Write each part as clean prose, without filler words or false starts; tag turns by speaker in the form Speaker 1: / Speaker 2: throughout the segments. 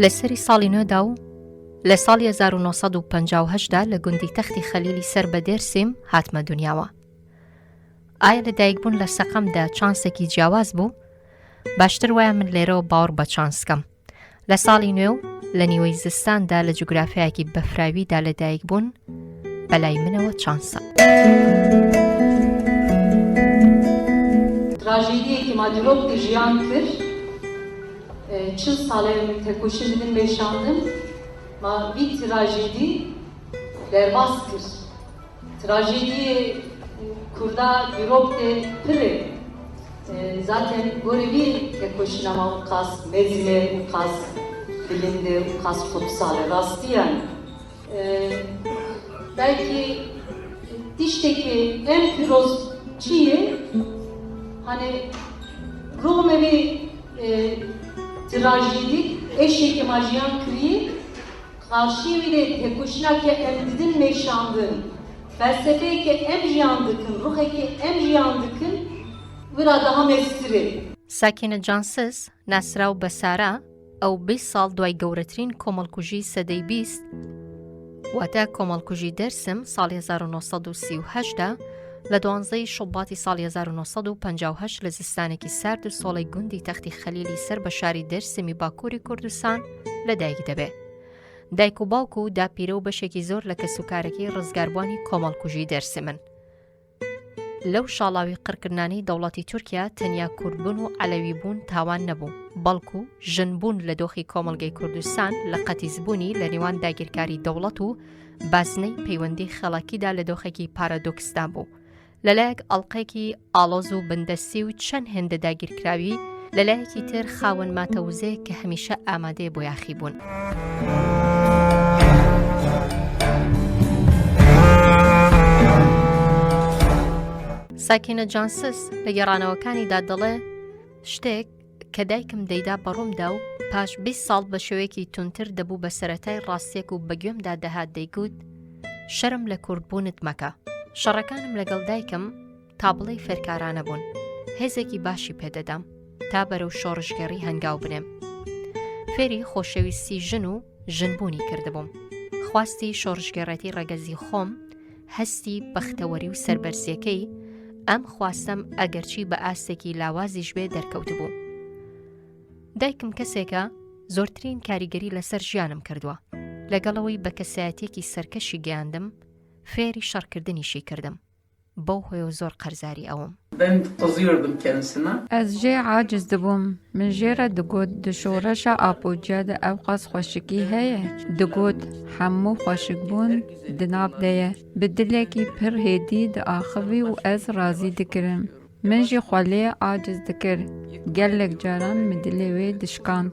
Speaker 1: لەسەری ساڵی نوێدا و لە ساڵی 1950دا لە گوندی تەختی خەلیلی سەر بە دێرسیم هاتمە دنیاوە. ئایا لە دایکبوون لە سەقەمدا چانسێکی جیاواز بوو؟ باشتر وایە من لێرەوە باوەڕ بە چانسکەم. لە ساڵی نوێ و لە نیوەی زستاندا لە جوگرافیایەکی بەفراویدا لە دایکبوون بەلای منەوە چانسە.
Speaker 2: تراژیدیەکی مادیرۆکی ژیان کرد، چند ساڵێ تێکۆشین من بێشاندم ما وی تراژیدی دەرباز کرد. تراژیدی کوردا دیرۆکتێ پرێ zaten böyle bir tێکۆشین ama o kas mezine, o kas bilindi, o kas kutsal rastı yani. Belki dişteki en piroz çiği hani Romevi trajedi eşeki majiyan kriyi karşı bir de tێکۆشina ki eldidin meşandın felsefeyi ki em jiyandıkın, ruhi ki em jiyandıkın vira daha mestiri.
Speaker 1: ساکینە جانسس ناسراو بە سارا ئەو 20 ساڵ دوای گەورەترین کۆمەڵکوژی سەدەی 20 واتە کۆمەڵکوژی دەرسم ساڵی 1938دا لە 12 شوباتی ساڵی 1958 لە زستانێکی سارد و سۆڵەی گوندی تەختی خەلیلی سەر بە شاری دەرسمی باکووری کوردستان لەدایک دەبێ. دایک و باوک و داپیرە و بەشێکی زۆر لە کەسوکارێکی ڕزگاربوانی کۆمەڵکوژی دەرسمن. لەو شاڵاوی قڕکردنانی دەوڵەتی تورکیا تەنیا کوردبوون و عەلەویبوون تاوان نەبوو، بەڵکو ژنبوون لە دۆخی کۆمەڵگەی کوردستان لە قەتیزبوونی لە نێوان داگیرکاری دەوڵەت و بازنەی پەیوەندی خەڵکیدا لە دۆخێکی پارادۆکسدا بوو. لەلایەک ئەڵقەیەکی ئاڵۆز و بندەسی و چەند هێندە داگیرکراوی لەلایەکی تر خاوەن ماتەوزەیە کە هەمیشە ئامادەیە بۆ یاخی بوون. ساکینە جانسس لە گێڕانەوەکانیدا دەڵێ شتێک کە دایکم دەیدا بەڕوومدا و پاش 20 ساڵ بە شێوەیەکی تونتر دەبوو بە سەرەتای ڕاستیەک و بەگوێمدا دەهات دەیگوت شەرم لە کوردبوونت مەکە. شەڕەکانم لەگەڵ دایکم تا بڵێ فێرکارانە بوون. هێزێکی باشی پێدەدام تا بەرەو شۆڕشگەڕی هەنگاو بنێم. فێری خۆشەویستی ژن و ژنبوونی کردبووم. خواستی شۆڕشگەڕەتی ڕەگەزی خۆم، هەستی بەختەوەری و سەربەرزیەکەی ئەم خواستم ئەگەرچی بە ئاستێکی لاوازیش بێ دەرکەوت بوو. دایکم کەسێکە زۆرترین کاریگەری لەسەر ژیانم کردووە. لەگەڵەوەی بە کەسایەتێکی سەرکەشی گەیاندم، فێری شەڕکردنیشی کردم. بەو هۆیە زۆر قەرزاری ئەوم.
Speaker 3: Ez jê aciz dibûm, min jê re digot di şoreşa apoca de ew qas xweşikî heye. Digot hemû xweşikbûn di nav de ye. Bi dilekî pir hêdî diaxivî û ez razî dikirim. Min jî xwelê aciz dikir. Gelek caran min dilê wê dişkand.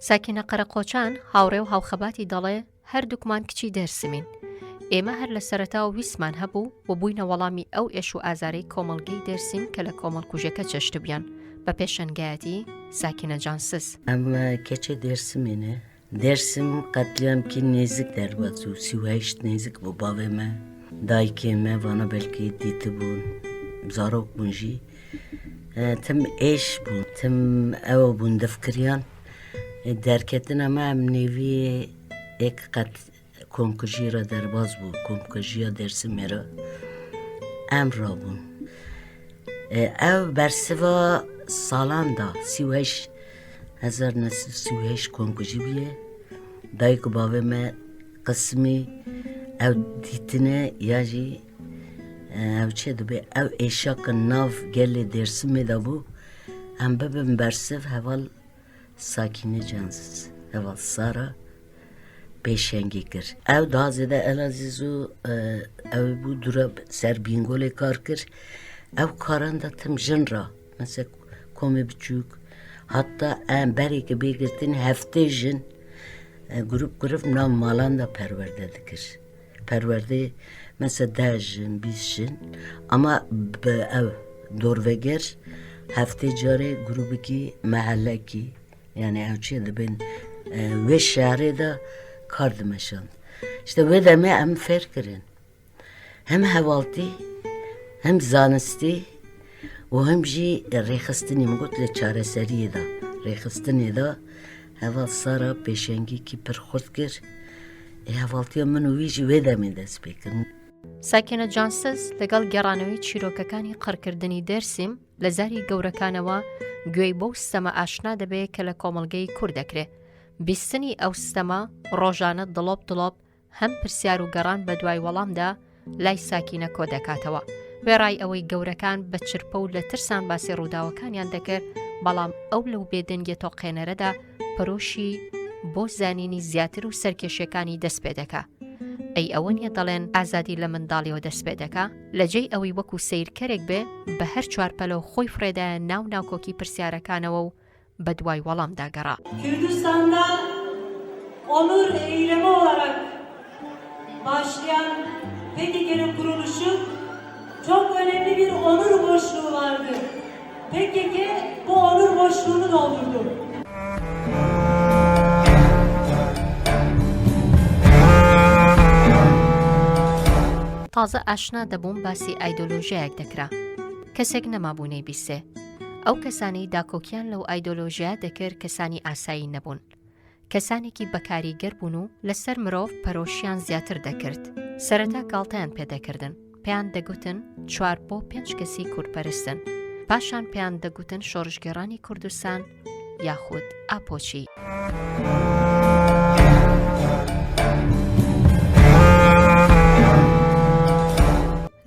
Speaker 1: ساکینە قەرەقۆچان هاوڕێ و هاوخەباتی دەڵێ هەردووکمان کچی دەرسمین. ئێمە هەر لە سەرەتا و ویسمان هەبوو و بووینە وەڵامی ئەو ئێش و ئازارەی کۆمەڵگەی دەرسیم کە لە کۆمەڵکوژەکە چەشتبیان. بە پێشەنگایەتی ساکینە جانسس.
Speaker 4: ئەمە کەچە دەرسمێنە دەرسم قەتلیامکی نێزیک دەربەز و 38 نێزیک بۆ باوێمە دایکێمە وانە بەلکی دیتبوون زارۆک بوونژی تم ئێش بوون تم ئەوە بوون دەفکریان دەرکەتن ئەمە ئەم نێوی ئێک قەت کۆمکوژیرە دەرباز بوو کۆمکوژیە دەرسمێرە ئەم ڕابوون ئەو بەرسڤە ساڵاندا 1938 کۆمکوژی بووە دایک و باوێمە قسمی ئەو دیتنە یاژی ئەو چێ دەبێ ئەو ئێشاکە ناو گەلێ دەرسمێدا بوو ئەم ببم بەرسڤ هەواڵ ساکینە جانسس هەواڵ سارە پێشەنگی کرد ئەو دازێدا ئەلازیز و ئەو بوو دوورە سەر بینگۆلێ کار کرد ئەو کاراندا تم ژن را مەسە کۆمێ بچووک حتا ئەم بەرێکە بێگرتن هەفتەی ژن گروپ ناو ماڵاندا پەروەردە دەکرد پەروەردەی مەسە 10 ژن 20 ژن ئەما بە ئەو دۆڕڤەگەر هەفتەی جارێ گروپێکی مەحەلەکی یعنی ئەو چێ دەبێن وێ شارێدا کار دمەشاند شتە وێ دەمێ ئەم فێرکردن هەم هەواڵتی هەم زانستی و هەم ژی ڕێخستنی مگوت لە چارەسەریەدا ڕێخستنێدا هوا سارا پیشنگی کی پر خورد کرد هەواڵتیە من و ویژی وێدەمێ دەست پێکردن.
Speaker 1: ساکینە جانسز لەگەڵ گێڕانەوەی چیرۆکەکانی قڕکردنی دەرسیم لە زاری گەورەکانەوە گوێی بەو سیستەمە ئاشنا دەبێت کە لە کۆمەڵگەی کوور دەکرێت. بیستنی ئەو سیستەمە ڕۆژانە دڵۆب هەم پرسیار و گەڕان بە دوای وەڵامدا لای ساکینە کۆ دەکاتەوە. وێڕای ئەوەی گەورەکان بە چرپە و لە ترسان باسی ڕووداوەکانیان دەکرد، بەڵام ئەو لەو بێدەنگێ تۆقێنەرەدا پەرۆشی بۆ زانینی زیاتر و سەرکێشیەکانی دەست پێ دەکا. ئەی ئەوە نیە دەڵێن ئازادی لە منداڵیەوە دەست پێ دەکا، لەجێی ئەوەی وەکو سیرکەرێک بێ بە هەر چوارپەلەو خۆی فرێدایە ناو ناوکۆکی پرسیارەکانەوە و بە دوای وەڵامدا گەڕا.
Speaker 5: Kürdistan'da onur eylemi olarak başlayan PKK'nın kuruluşu çok önemli bir onur boşluğu vardı. PKK bu onur boşluğunu doldurdu.
Speaker 1: تازە ئاشنا دەبووم باسی ئایدۆلۆژیایەک دەکرا. کەسێک نەمابوونەی بیسێ. ئەو کەسانی داکۆکیان لەو ئایدۆلۆژیا دەکرد کەسانی ئاسایی نەبوون. کەسانێکی بەکاریگەر بوون و لەسەر مرۆڤ پەرۆشیان زیاتر دەکرد. سەرەتا گاڵتەیان پێدەکردن. پێیان دەگوتن 4 بۆ 5 کەسی کوردپەرستن. پاشان پێیان دەگوتن شۆڕژگەڕانی کوردستان یاخود ئاپۆچی.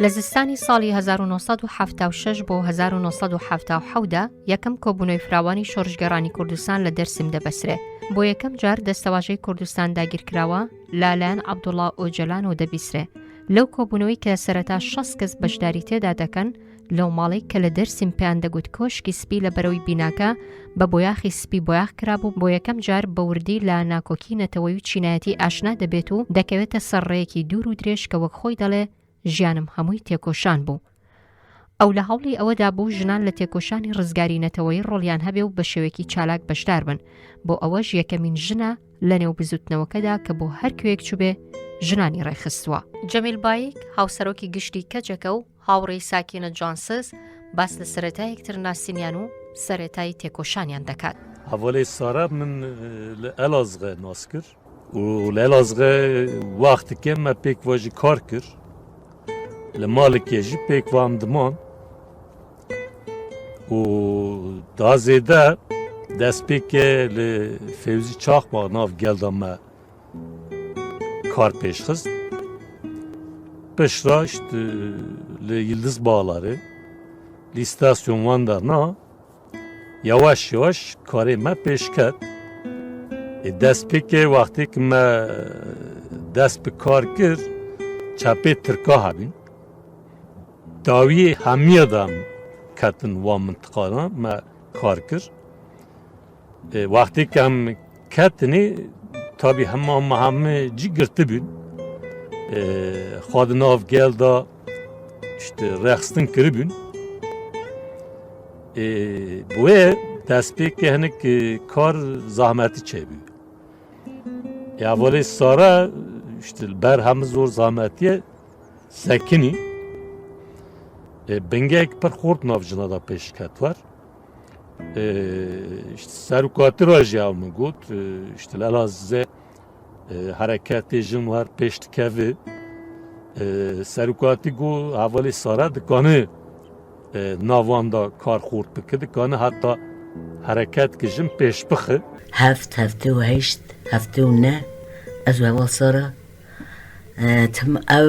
Speaker 1: لە زستانی ساڵی 1976 بۆ 1970دا یەکەم کۆبوونەوەی فراوانی شۆڕژگەڕانی کوردستان لە دەرسم دەبەسرێ. بۆ یەکەم جار دەستەواژەی کوردستان داگیرکراوە لالایەن عەبدوڵڵا ئۆجەلانەوە دەبیسرێ. لەو کۆبوونەوەی کە سەرەتا 6 کەس بەشداری تێدا دەکەن لەو ماڵی کە لە دەرسیم پێیان دەگوت کۆشکی سپی لە بەرەوەی بیناکە بە بۆیاخی سپی بۆیاخ کرابوو. بۆ یەکەم جار بە وردی لە ناکۆکی نەتەوەی و چینایەتی ئاشنا دەبێت و دەکەوێتە سەرڕێیەکی دوور و درێژ کە وەک خۆی دەڵێ ژیانم هەمووی تێکۆشان بوو. ئەو لە هەوڵی ئەوەدا بوو ژنان لە تێکۆشانی ڕزگاری نەتەوەی ڕۆڵیان هەبێ و بە شێوەیەکی چالاک بەشدار بن. بۆ ئەوەش یەکەمین ژنە لە نێو بزوتنەوەکەدا کە بۆ هەر کوێک چوبێ ژنانی ڕێخستووە. جەمیل بایک هاوسەرۆکی گشتی کەجەکە و هاوڕێی ساکینە جانسز باس لە سەرەتایەکتر ناسینیان و سەرەتای تێکۆشانیان دەکات.
Speaker 6: هەڤڵەی سارا من لە ئەلازغە ناس کرد و لە ئەلازغە وەختێکێ مە پێک واژی کار کرد لە ماڵێکێژی پێک وام دمان و دا زێدە دەست پێکێ لە فێوزی چاخما ناو گەلدا مە kar pêşxist pişra li Yıldız Bağları li istasyon wan derna yavaş yavaş karê me pêşket dest pêkê wextê ki me dest bi kar kir çapê tirka hebîn dawiyê hemiya da ketin wan mintiqadan me kar kir wextê ki em ketinê tabii hemê cî girtibûn xwe di nav gel da işte rexistin kiribûn bi wê destpêkê hinek kar zahmetî çêbû ya volê sara işte ber hemû zor zahmetiye sekinî bingek pir xort nav jina da pêşket war işte serokatî ra jî ew min got işte li Elazığê hareketê jin war pêş dikeve serokatî got hevalê sara dikane navan da kar xort bike dikane heta hereket ki jin pêş bixe
Speaker 4: heft heftê û heşt heftê û ne ez heval sara tim ew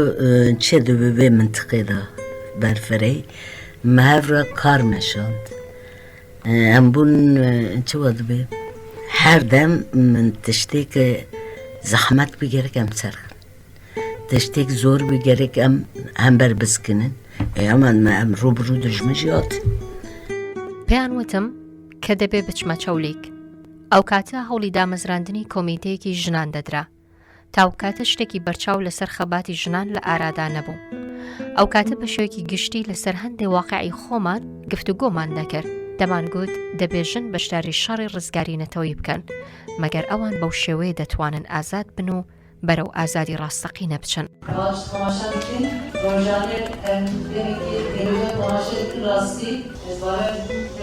Speaker 4: çê dibê vê mintiqê da berferê me hev re kar meşand em bûn çi wa dibe her dem min tiştêk zehmet bi gerek em serxin tiştêk zor bi gerek em hember biskinin eman me em rûbirû dijmin jî hatin
Speaker 1: پێیان وتم کە دەبێ بچمە چەولیک. ئەو کاتە هەوڵی دامەزراندنی کۆمیتەیەکی ژنان دەدرا. تاو کاتە شتێکی بەرچاو لەسەر خەباتی ژنان لە ئارادا نەبوو. ئەو کاتە بە شێوەیەکی گشتی لەسەر هەندێک واقعی خۆمان گفتوگۆمان دەکرد. دەمانگوت دەبێژن بەشداری شەڕی ڕزگاری نەتەوەی بکەن مەگەر ئەوان بەو شێوەیە دەتوانن ئازاد بن و بەرەو ئازادی ڕاستەقینە بچن.
Speaker 2: Tamaşa bitin. Rojane demek ki denizde tamaşa etkin rasti. Ezbara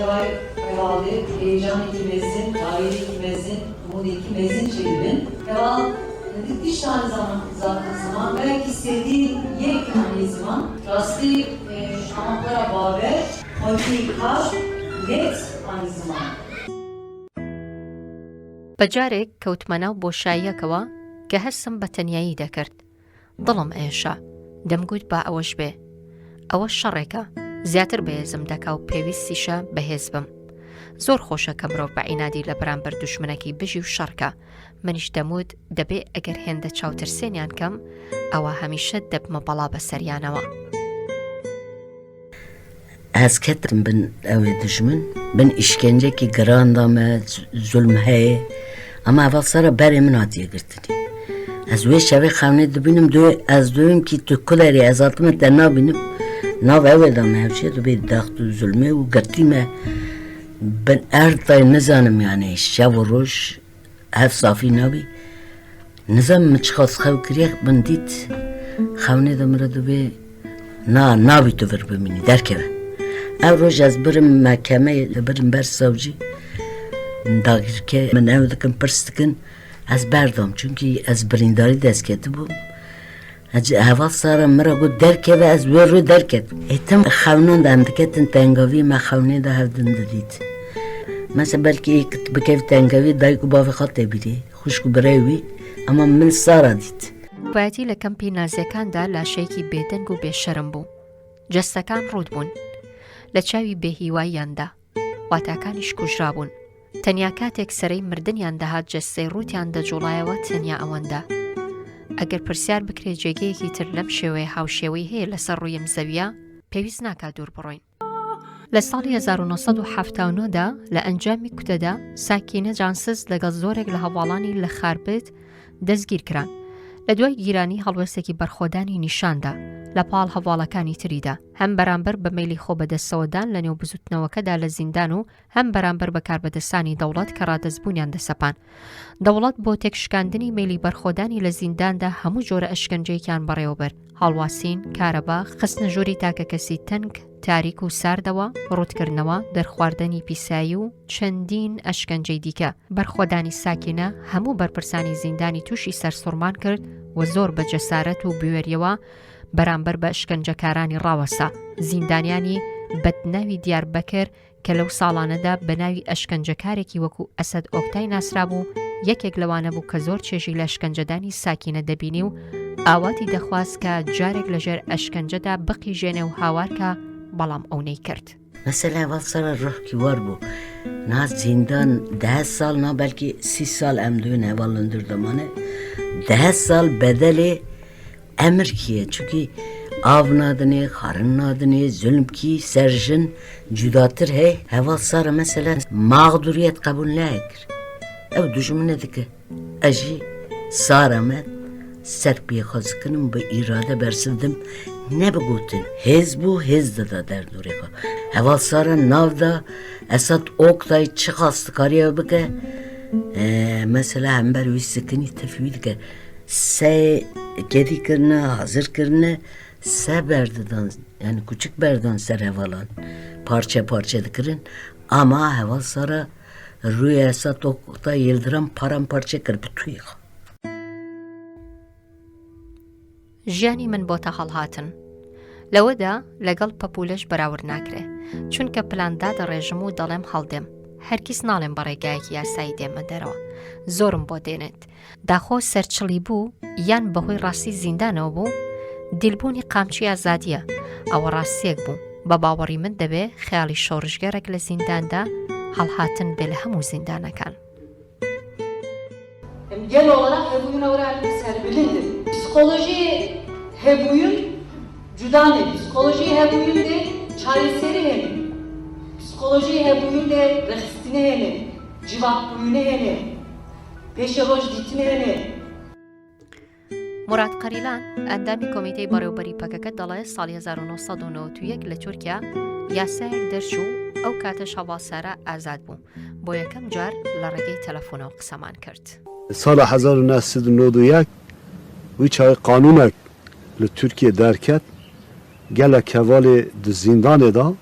Speaker 2: Tevay herhalde heyecan ikimizin, gayret ikimizin, umut ikimizin çevirin. Teval diş tane zaman belki istediği yekûni zaman rastı şamaklara baver, hoşi kaş, net aynı zaman.
Speaker 1: بەجارێک کەوتمەناو بۆشاییەکەوە کە هەستم بە تەنیایی دەکرد. دڵم ئێشە دەمگوت با ئەوەش بێ. ئەوە شەڕێکە زیاتر بەهێزم دەکا و پێویستیشە بەهێز بم. زۆر خۆشە کە مرۆڤ بە عینادی لە بەرامبەر دوشمنەکی بژی و شەڕکە. منیش دەموت دەبێ ئەگەر هێندە چاوترسێنیان کەم ئەوە هەمیشە دەبمە بەڵا بەسەریانەوە.
Speaker 4: Ez ketim bin ev düşmün, bin işkenceki granda me zulm heye, ama evvel sonra beri min hatiye girtini. Ez ve şevi xavne dibinim ez diyorum ki tükkuleri ez altıma te nabinim, nav evvela me hevşe dibi daxtu zulme u girtime. Ben erdayı nizanim yani şev roş, hev safi nabi. Nizam mı çıkaz xev kiriyek bin dit, xavne demire dibi nabi tu ver bimini derkeve. Ev roj ez birim mehkemeye birim ber savcı dagirke min ev dikin pirs dikin ez berdam çünkü ez birindari destketim bum heval sara mira got derkeve ez veru derket etim xavnun da em diketin tengavi me xavne da hevdin didit mesela belki bikev tengavi dayku bavi xate biri xuşku birewi ama min sara dit
Speaker 1: بایەتی لە کەمپی نازیەکاندا لاشەیەکی بێدەنگ و بێشەرم بوو. جەستەکان ڕوود بوون. لە چاوی بێهیواییاندا واتاکانیش کوژرابوون. تەنیا کاتێک سەرەی مردنیان دەهات جەستەی ڕووتیان دەجوڵایەوە تەنیا ئەوەندە. ئەگەر پرسیار بکرێت جێگەیەکی تر لەم شێوەیە هاوشێوەی هەیە لەسەر ڕوویم زەویە پێویست ناکات دوور بڕۆین. لە ساڵی 1970دا لە ئەنجامی کوتەدا ساکینە جانسز لەگەڵ زۆرێک لە هەواڵانی لە خاربت دەستگیر کران. لە دوای گیرانی هەڵوێستێکی بەرخۆدانی نیشاندا لە پاڵ هەواڵەکانی تریدا هەم بەرامبەر بە مەیلی خۆ بەدەستەوەدان لە نێو بزوتنەوەکەدا لە زیندان و هەم بەرامبەر بە کاربەدەستانی دەوڵەت کە ڕادەستبوونیان دەسەپان. دەوڵەت بۆ تێکشکاندنی مەیلی بەرخۆدانی لە زینداندا هەموو جۆرە ئەشکەنجەیەکیان بەڕێوەبەر، هەڵواسین، کارەبا، خستنە ژووری تاکە کەسی تەنگ، تاریک و ساردەوە، ڕوودکردنەوە، دەرخواردنی پیسایی و چەندین ئەشکەنجەی دیکە. بەرخۆدانی ساکینە هەموو بەرپرسانی زیندانی تووشی سەرسوڕمان کرد و زۆر بە جەسارەت و بوێریەوە بەرامبەر بە ئەشکەنجەکارانی ڕاوەسا. زیندانیانی بەدناوی دیاربەکر کە لەو ساڵانەدا بە ناوی ئەشکەنجەکارێکی وەکو ئەسەد ئۆکتای ناسرا بوو یەکێک لەوانە بوو کە زۆر چێژی لە ئەشکەنجەدانی ساکینە دەبینی و ئاواتی دەخواست کە جارێک لەژێر ئەشکەنجەدا بقیژێنێ و هاوارکە بەڵام ئەو نەیکرد.
Speaker 4: Mesela evvel sana ruhki var bu. Na zindan 10 sal na belki 6 sal emdüğün evvellendir zamanı. 10 sal bedeli emir kiye. Çünkü av nadine, karın nadine, zulm ki, serjin, cüdatır hey. Evvel sana mesela mağduriyet kabul nekir. Ev düşümüne dike. Aji saramet serpiye khazkınım ve irade bersivdim. Ne bugütün? Hez bu, hez da derdureka. Heval sara navda Esat Oktay çıkastı kariye bike. Mesela hember üstekini tefvil ke. Se gedi kirne, hazır kirne. Se berdadan yani küçük berdan ser hevalan. Parça parça dikirin. Ama heval sara rüya Esat Oktay yıldıran paramparça kır bütüyük.
Speaker 1: ژیانی من بۆتە هەڵهاتن. لەوەدا لەگەڵ پەپولەش بەراورد ناکرێ چونکە پلاندا دەڕێژم و دەڵێم هەڵدێم. هەرگیز ناڵێم بە ڕێگایەکی یاسایی دێمە دەرەوە. زۆرم بۆ دێنێت. داخۆ سەرچڵی بوو یان بەهۆی ڕاستی زیندانەوە بوو دیلبوونی قامچی ئازادیە. ئەوە ڕاستیەک بوو. بە باوەڕی من دەبێ خەیاڵی شۆڕژگەرێک لە زینداندا هەڵهاتن بێ لە هەموو زیندانەکان.
Speaker 2: Genel olarak Hebuyun öğrenmek serbilindir. Psikoloji Hebuyun cüdane. Psikoloji Hebuyun de çareseri hene. Psikoloji Hebuyun de rexistine hene. Civak buyune hene. Peşeroş ditine hene.
Speaker 1: مراد قەریلان ئەندامی کۆمیتەی بەڕێوەبەری پەکەکە دەڵێت ساڵی 1991 لە تورکیا یاسایەک دەرچوو ئەو کاتەش هەواڵسارە ئازاد بوو. بۆ یەکەم جار لە ڕێگەی تەلەفۆنەوە قسەمان کرد.
Speaker 7: سال 1991 وی چای قانونک ل ترکیه درکت گله کوالی د زندان دا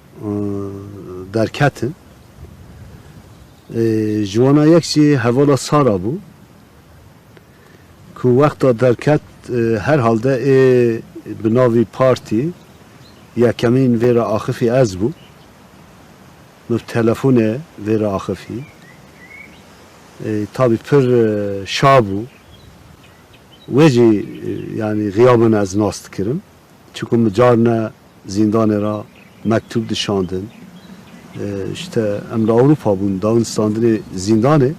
Speaker 7: درکت جوانا یکسی حوالا سارا بو که وقتا درکت هر حالده بناوی پارتی یا کمین ویرا آخفی از بو مف تلفون ویرا آخفی تابی پر شابو وجی yani غیابن از ناست کرم چون مجارنا زندان را مکتوب دشاندن işte emre Avrupa bun Dağıstan'da zindane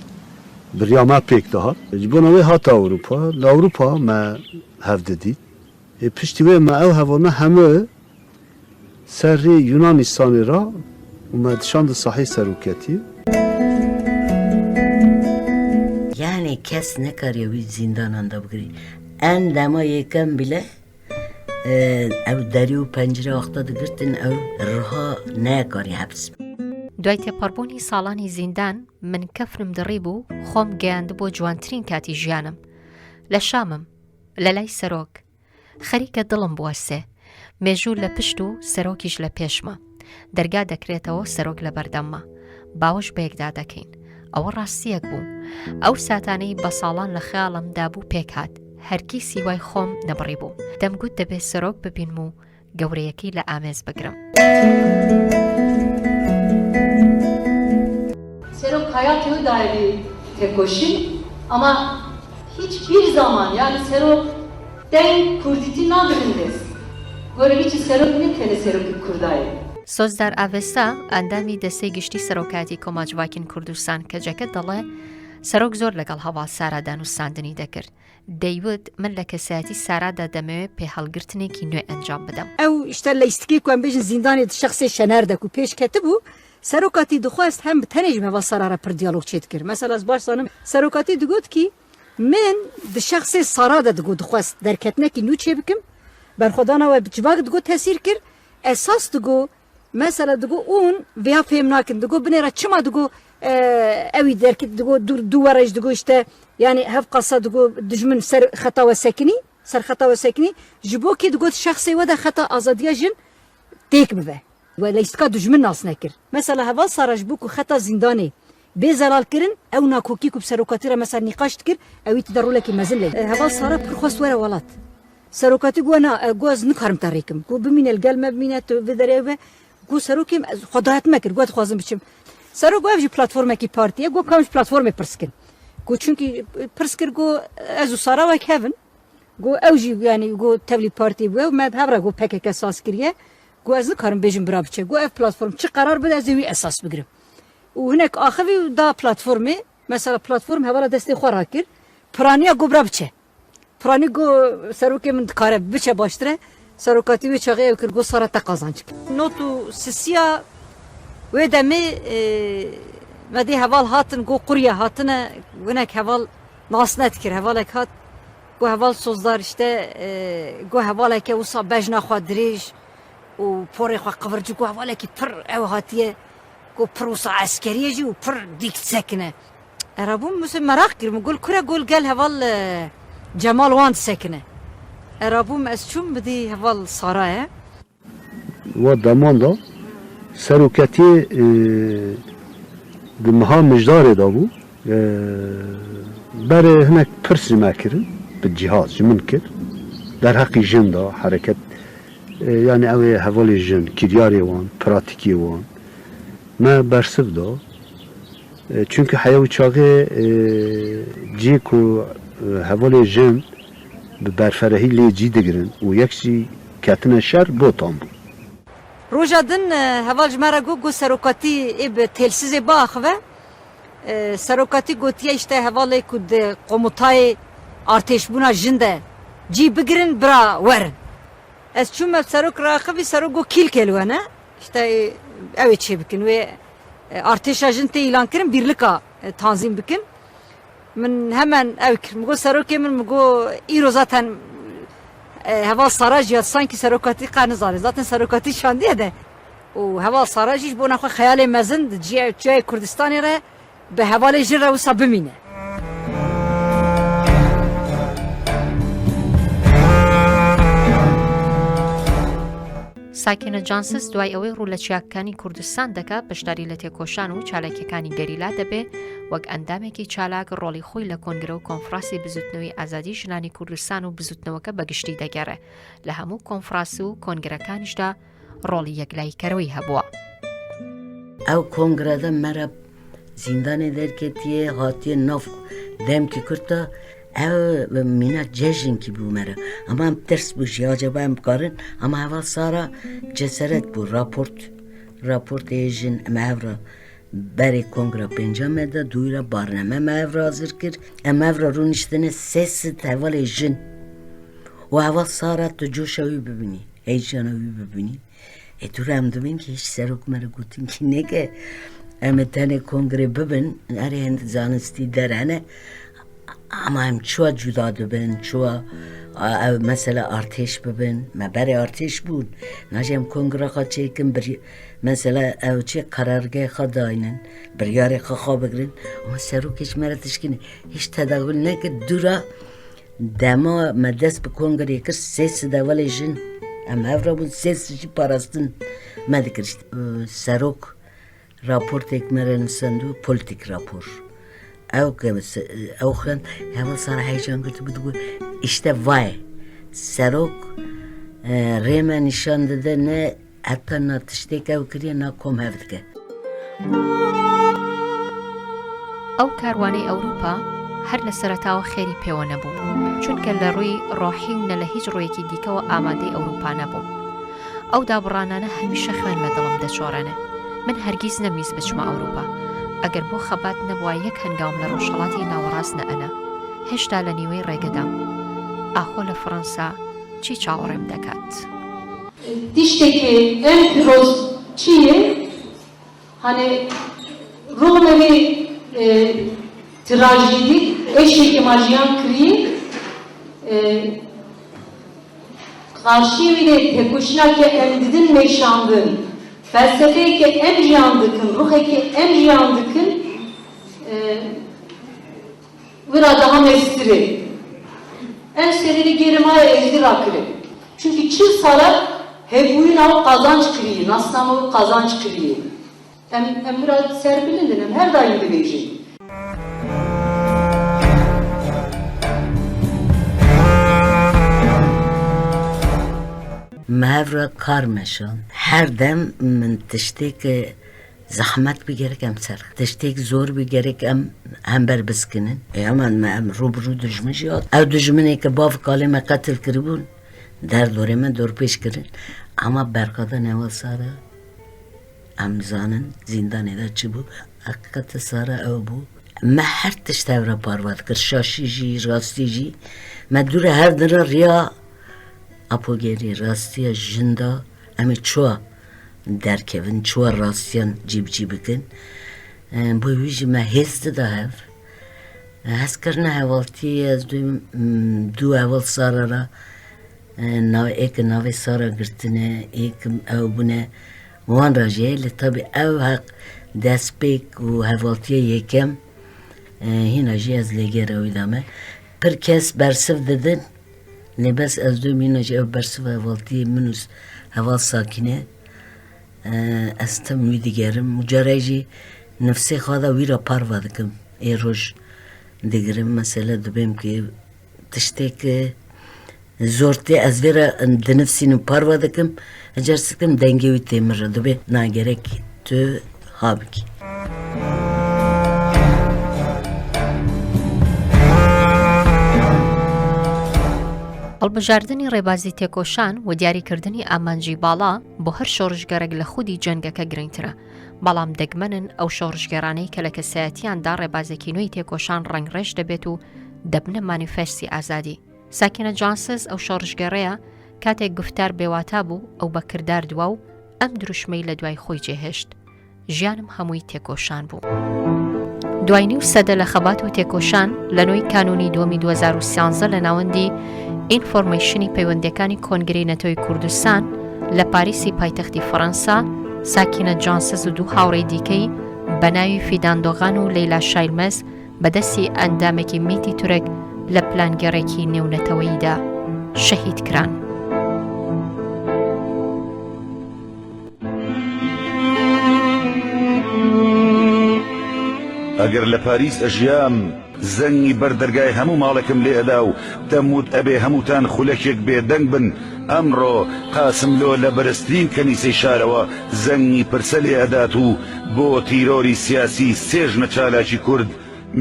Speaker 7: bir yama pek daha. Buna ve hatta Avrupa, Avrupa ma hevde dit. Pişti ve ma ev havana heme serri Yunanistan'ı ra ma dışandı sahih seruketi.
Speaker 4: Yani kes ne karıyor bir zindanında bugün. En dema yeken bile ev deri و pencere vakta da girtin ev rıha ne karıyor hepsi.
Speaker 1: دوای تێپەڕبوونی ساڵانی زیندان من کەفرم دڕی بوو خۆم گەیاند بۆ جوانترین کاتی ژیانم لە شامم لە لای سەرۆک خەریکە دڵم بوەسێ مێژوو لە پشت و سەرۆکیش لە پێشمە دەرگا دەکرێتەوە سەرۆک لە بەردەممە باوەش بەیەکدا دەکەین ئەوە ڕاستیەک بوو ئەو ساتانەی بە ساڵان لە خەیاڵمدا بوو پێک هات هەرگی سیوای خۆم نەبڕی بوو دەمگوت دەبێت سەرۆک ببینم و گەورەیەکی لە ئامێز بگرم
Speaker 2: Serok hayatı dair tekoşi ama hiçbir zaman yani Serok den kurditi nagrindes. Böyle hiç Serok ne tane Serok kurdayı.
Speaker 1: سۆزدار ئاڤێستا ئەندامی دەستەی گشتی سەرۆکاتی کۆمەڵجوواکین کوردستان کە جەکە دەڵێ سەرۆک زۆر لەگەڵ هەواڵ سارادان و ساندنی دەکرد دەیوت من لە کەسایەتی سارادا دەمەوێت پێ هەڵگرتنێکی نوێ ئەنجام بدەم
Speaker 8: ئەو شتە لە ئیستگی کوان بێژن زیندانی شخصی شەنەر دەک و پێش کەتبوو سەرۆکاتی دخواست هەم بتەنێژ مەوە سەرارە پر دیالۆگ چێت کرد مەسەلا از باش سانم سەرۆکاتی دگوت کی من د شخصی سارادا دگو دخواست دەرکەتنێکی نو چێ بکەم بەرخۆدانەوە بچباک دگو تەسیر کرد ئەساس دگو مثلا دگو اون ویا فهم ناکن دگو بنیرا چما دگو اوی درک دگو دو ورج دگو işte yani هف قصه دگو دجمن سر خطا و سکنی سر خطا و سکنی جبو کی دگو شخصی ودا خطا آزادیا جن تیک ببه و لیستکا دجمن ناس نکر مثلا هوا سارج بو کو خطا زندانی به زلال کرن او ناکوکی کو سروکاتیرا مثلا نقاش کر اوی تدرو لکی مزل هوا سارا پرخواست ورا ولات سروکاتی گو انا گوز نکارم تاریکم گو بمین الگلمه بمینه تو بدره گو سروکیم خدایت مکر گو خوازم بچم سروک گو پلتفرم کی پارتیه گو کامش پلتفرم پرسکن گو چونکی پرسکر گو ازو سارا و کهون گو اوجی یعنی گو تولی پارتی و ما هبره گو پک اساس کریه گو از نکارم بجم برا بچه گو اف پلتفرم چه قرار بده از وی اساس بگیرم و هناك آخوی دا پلتفرمی مثلا پلتفرم هوالا دستی خورا کر پرانیا گو برا بچه پرانی گو سروکی من کاره بچه باشتره سروکاتی و چاقی کرد گو سارا تقازانچ نوتو سسیا و دمی مدی حوال هاتن گو قریه هاتن ونک حوال ناسنت کر حوالک هات گو حوال سوزدار işte گو حوالک وسا بجنا خادریش و پوری خو قبرج گو حوالک پر او هاتیه گو پروسا عسکریه جو پر دیک سکنه ارابون مثل مراق گرم گل کرا گل گل حوال جمال وان سکنه ارابوم از چون بدی حوال سارایه
Speaker 7: و دماندا سروکتی دمها مجدار دابو بره هناك پرسي ماكرن بالجهاز جمن كر در حقي جن دا حركت يعني اوي حوالي جن كرياري وان براتيكي وان ما برسف دا çünkü حيو چاقه جيكو حوالي جن برفرهی لیجی دگرن و یکسی کتن شر بوتام بود.
Speaker 8: روزا دن هوال جمره گو سروکاتی اب تلسیز باخ و سروکاتی گوتیه işte هواله کود قومتای ارتش بونا جنده جی بگرن برا ورن. از چون سروک راخوی سروگو کیل کلوانه işte evet şey bikin ve ارتش جنته ilan kirin birlika tanzim bikin. من hemen evkir مگو سروکی من مگو ایرو zaten هوا سراج یا sanki سروکاتی قرن زاره zaten سروکاتی شاندیه ده و هوا سراج hiç بنا خو خیال مزن جای کردستانی را به حواله جره و سبمینه
Speaker 1: ساکینە جانسز دوای ئەوەی ڕوو لە چیاکەکانی کوردستان دەکا بەشداری لە تێکۆشان و چالاکیەکانی گەریلا دەبێ وەک ئەندامێکی چالاک ڕۆڵی خۆی لە کۆنگرە و کۆنفراسی بزوتنەوەی ئازادی ژنانی کوردستان و بزوتنەوەکە بەگشتی دەگەڕێ لە هەموو کۆنفراس و کۆنگرەکانیشدا ڕۆڵی یەکلایکەرەوەی هەبووە.
Speaker 4: ئەو کۆنگرەدە مەرە زیندانê derketiye hatiye nav demkî Kurd da ew mîna cejnkî bû me re ama em tirs bû jî acaba em bikarin ama heva sara ceseret bû raportê jin em hev re berê kongra pêncemê de dûyî barname me hev re hazir kir em hev re rûniştine sê sit hevalê jin û heva sara tu coşa wî bibînî heyjana wî bibînî tu re em dibin ki hiç serok me re gotin ki neke em tenê kongrê bibin herê hin zanistî derhene ama em çuwa cuda dibin çuwa ew mesela artêş bibin me berê artêş bûn naje em kongra xwe çêkin bir mesela ew çê karargehê xwe dayînin biryarê xwe xwe bigirin ama serokê ji me re tişkîne hiç tedawül nekir dûra dema me dest bi kongrê kir sê sidevelê jin em hev re bûn sê jî parastin me dikir serok raportek me re nivîsandû politik rapor ew xen heva sara heyecan girtibû digot işte vay serok rê me nîşan dide ne heta na tiştêk ew kiriye na kom hev dike.
Speaker 1: ئەو کاروانەی ئەوروپا هەر لە سەرەتاوە خێری پێوە نەبوو چونکە لە ڕووی ڕۆحی و نە لە هیچ ڕوویەکی دیکەوە ئامادەی ئەوروپا نەبوو. ئەو دابڕانانە هەمیشە خوێن لە دڵم دەچۆڕێنێ. من هەرگیز نەویست بچمە ئەوروپا ئەگەر بۆ خەبات نەبووە یەک هەنگاوم لە ڕۆژهەڵاتی ناوەڕاست نەئەنا هێشتا لە نیوەی ڕێگەدام ئاخۆ لە فەڕەنسا چی چاوەڕێم دەکات.
Speaker 2: Tişteki en piroz çiğ hani Rumeli trajedi eşek imajiyan kriyi karşıya bile tekuşuna ki endidin meşandın felsefeye ki em jiyandıkın ruhe ki em jiyandıkın vira daha mestiri en serili gerimaya ezdir akırı çünkü çıl sarar hep bugün av kazanç kriyi nasıl kazanç kriyi em biraz serbilindin em her daim de vereceğim.
Speaker 4: Mevra kar meşan. Her dem min tiştek zahmet bir gerek em ser. Tiştek zor bir gerek em ber biskinin. Aman em rubru düşmüş ya. Ev düşmüne ki bav kaleme katil kiribun. Der doreme dor peş kirin. Ama berkada ne var sara? Em zanın zindan eder çi bu. Hakikati sara ev bu. Me her tiştevre parvat kir. Şaşi jî, rastî jî. Me dure her dira riya apogeri rastiya jinda em çuwa derkevin çuwa rastiyan cibci bikin bu wî jî me hêz dida hev hezkirina hevaltiyê ez du heval sara ra êkê navê sara girtine êkim ew bûne wan ra jê li tabî ew heq destpêk û hevaltiya yêkem hîna jî ez lêgera wî da me pir kes bersiv didin Nebes ez dû mîna ji ev bersiva hevaltiyê min û heval sakîne ez tim wî digerim û carê jî nifsê xwe da wî ra parva dikim ê roj digirim mesela dibêm ki tiştek zor tê ez vê ra di nifsînim parva dikim ecer sikim dengê wî tê min re dibe nagerek tu habikî.
Speaker 1: هەڵبژاردننی ڕێبازی تێکۆشان و دیاریکردنی ئامانجی باڵا بۆ هەر شۆڕژگەرێک لە خودی جەنگەکە گرنگترە بەڵام دەگمەنن ئەو شۆڕژگەرانەی کە لە کەسایەتیاندا ڕێبازێکی نوێی تێکۆشان ڕنگڕێژ دەبێت و دەبنە مانیفێستی ئازادی. ساکینە جانسز ئەو شۆڕژگەڕەیە کاتێک گفتار بێواتا بوو ئەو بە کردار دوا و ئەم دروشمەی لە دوای خۆی جێهێشت. ژیانم هەمووی تێکۆشان بوو. دوای نیو سەدە لە خەبات و تێکۆشان لە نۆی کانونی دووەمی 2013 لە ناوەندی ئینفۆرمەیشنی پەیوەندیەکانی کۆنگرەی نەتۆی کوردستان لە پاریسی پایتەختی فەڕەنسا ساکینە جانسز و دوو هاوڕێی دیکەی بە ناوی فیداندۆغان و لەیلا شایلمەز بەدەستی ئەندامێکی میتی تورک لە پلانگەڕێکی نێونەتەوەییدا شەهید کران.
Speaker 9: ئەگەر لە پاریس ئەژیام زەنگی بەردەرگای هەموو ماڵێکم لێ ئەدا و دەموت ئەبێ هەمووتان خولەکێک بێدەنگ بن ئەمڕۆ قاسم لۆ لە بەرزترین کەنیسەی شارەوە زەنگی پرسە لێ ئەدات و بۆ تیرۆری سیاسی سێژنە چالاکی کورد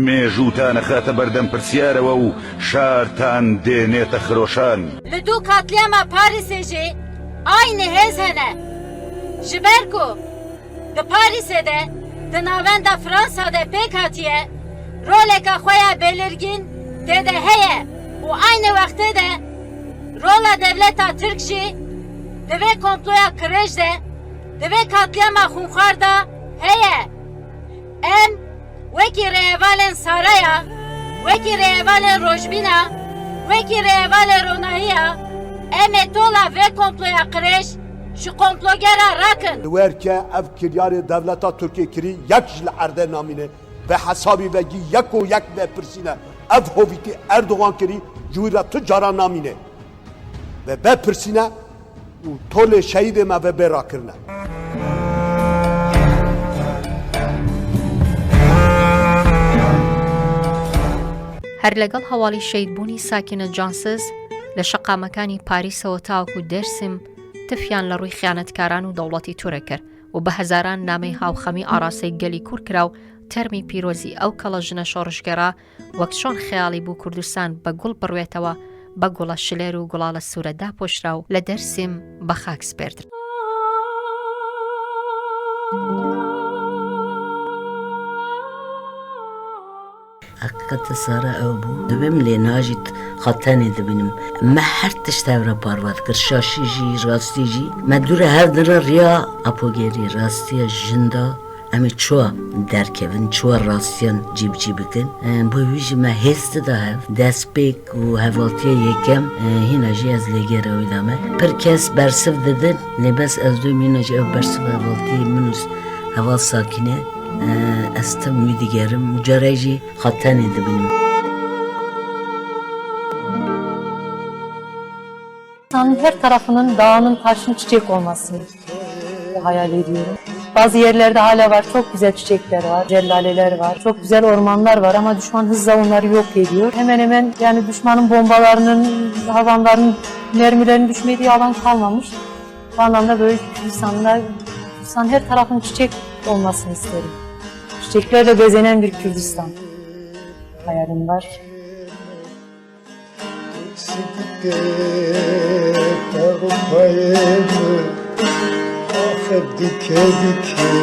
Speaker 9: مێژووتانە خاتە بەردەم پرسیارەوە و شارتان دێنێتە خرۆشان.
Speaker 10: لە دوو کاتلیاما پاریسێژێ ئاینێ هێز هەنە ji ber ku di Parîsê de di navenda Fransa de pêk hatiye roleka xwe ya belirgîn tê de heye û aynı wextê de rola devleta Tirk jî di vê komploya kirêj de di vê katliyama xûnxwar da heye. Em wekî rêhevalên saraya, wekî rêhevalên rojbîna, wekî rêhevalên ronahiya em ê tola vê komploya kirêj şu komplogera rakın.
Speaker 11: Duerke ev kiryarê devleta Türkiye kirî yek ji li erde namîne ve hesabî vegî yek û yek ve pirsîne ev hovîtî Erdogan kirî ji wî re tu cara namîne ve be pirsîne û tolê şehîdê me ve bê rakirine.
Speaker 1: هەر لەگەڵ هەواڵی شەیدبوونی ساکینە جانسز لە شەقامەکانی پاریسەوە تاوەکو دەرسم تفیان لە ڕووی خیانەتکاران و دەوڵەتی تورە کرد و بە هەزاران نامەی هاوخەمی ئاراستەی گەلی کوور کرا و تەرمی پیرۆزی ئەو کەڵە ژنە شۆڕشگەرا وەک چۆن خەیاڵی بوو کوردستان بە گوڵ بڕوێتەوە بە گوڵە شلێر و گوڵاڵە سوورەدا پۆشرا و لە دەرسیم بە خاک سپێردرا.
Speaker 4: حقیقت سارا ئەو بوو دەبێم لێ ناژیت خەتەنێ دەبینم مە هەر تشتاورە پاروات کرد شاشیژی ڕاستیژی مە دوورە هەر درە ڕیا ئەپۆگێری ڕاستیە ژندا ئەمێ چووە دەرکەون چووە ڕاستیان جیبجی بکەن بۆ ویژی مە هێستدا هەف دەستپێک و هەڤڵتیە یەکەم هینەژی ئەز لێگەرەوەی دامە پر کەس بەرسف دەدەن لێ بەس ئەز دوی مینەژی ئەو بەرسف هەڤڵتی منوس هەواڵ ساکینە ئەستم وی دیگەرم جارێژی خەتەنێ دەبینم.
Speaker 2: Her tarafının dağının taşın çiçek olmasını hayal ediyorum. Bazı yerlerde hala var, çok güzel çiçekler var, cellaleler var, çok güzel ormanlar var ama düşman hızla onları yok ediyor. Hemen hemen yani düşmanın bombalarının, havanların, mermilerinin düşmediği alan kalmamış. Bu anlamda böyle Kürdistan her tarafın çiçek olmasını isterim. Çiçeklerle bezenen bir Kürdistan hayalim var.
Speaker 12: Dike dike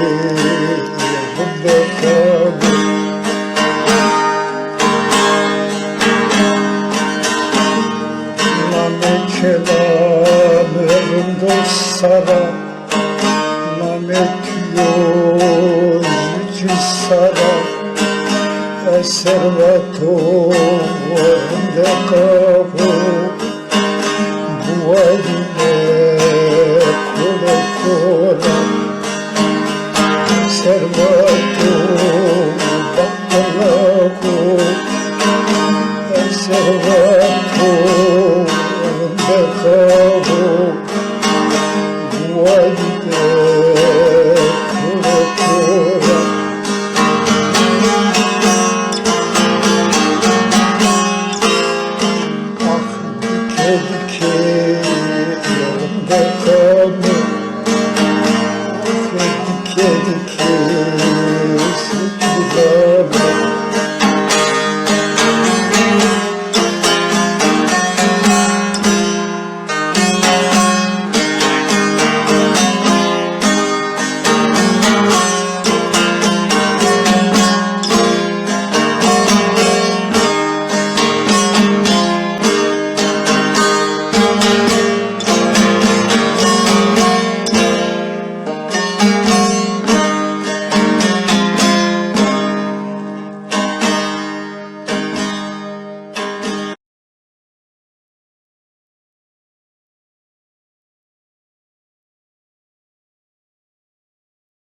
Speaker 12: yarım Name kelamım dostlara Name tüyözcü sara Eservatom de kavu Bu ayine kule kule Servatom bakkalavu Servatom